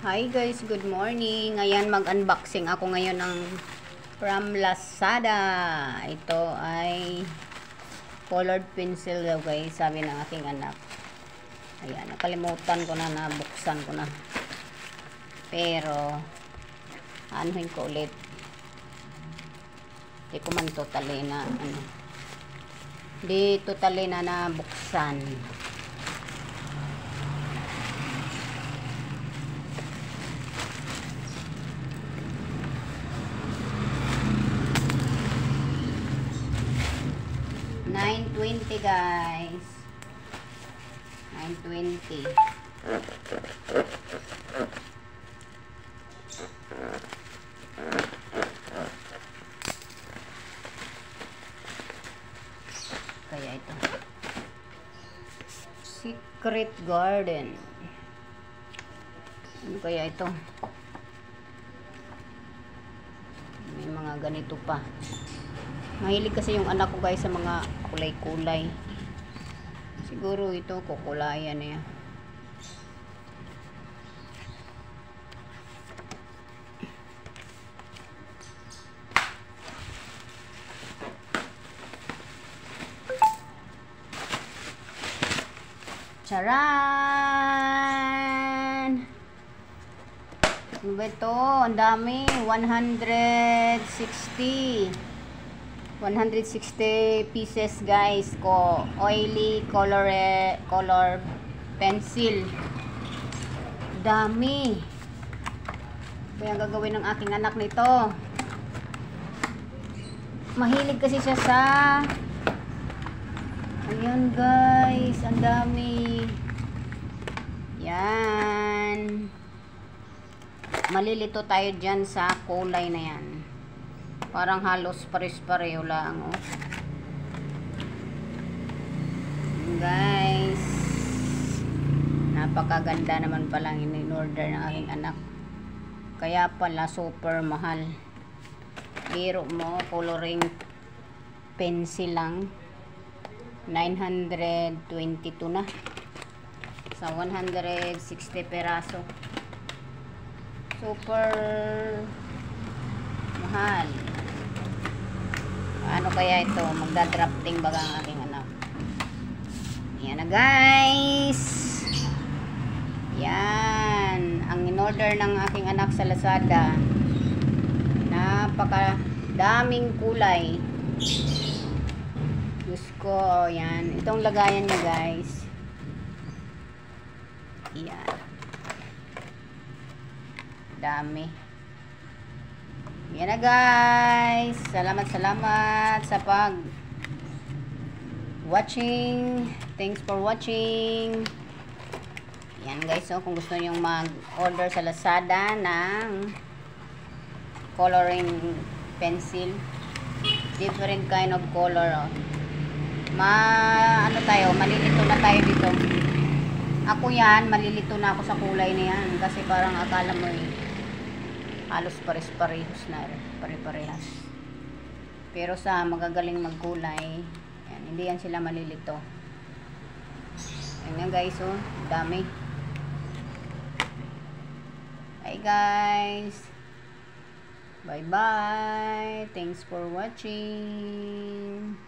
Hi guys, good morning. Ayan, mag-unboxing ako ngayon ng from Lazada. Ito ay colored pencil daw guys, sabi ng aking anak. Ayan, nakalimutan ko na, nabuksan ko na. Pero anuhin ko ulit. Hindi ko man totally na Di totally na nabuksan. $9.20 guys. $9.20. Kaya ito. Secret Garden. Ano kaya ito? May mga ganito pa. Mahilig kasi yung anak ko guys sa mga kulay-kulay. Siguro ito kukulayan niya. Charan! Ano ba ito? Ang dami. 160 pieces guys ko. Oily color pencil. Dami. Kaya ang gagawin ng aking anak nito. Mahilig kasi siya sa ayan guys, ang dami. Yan. Malilito tayo dyan sa kulay na yan. Parang halos pares-pareho lang, oh. Guys, napakaganda naman palang in-order ng aking anak. Kaya pala super mahal. Biro mo, coloring pencil lang. 922 na. Sa 160 peraso. Super mahal. Ano kaya ito? Magda-drafting baga ang aking anak. Yan na guys. Yan. Ang in-order ng aking anak sa Lazada. Napaka daming kulay. Diyos ko. Yan. Itong lagayan niya guys. Yan. Dami. Yan na guys. Salamat sa pag watching. Thanks for watching. Yan guys, so kung gusto niyo mag-order sa Lazada ng coloring pencil, different kind of color, oh. Malilito na tayo dito. Ako yan, malilito na ako sa kulay na yan kasi parang akala mo halos pares-parehas na, pare-parehas. Pero sa magagaling magkulay, yan, hindi yan sila malilito. Ayan guys, oh, dami. Bye guys. Bye bye. Thanks for watching.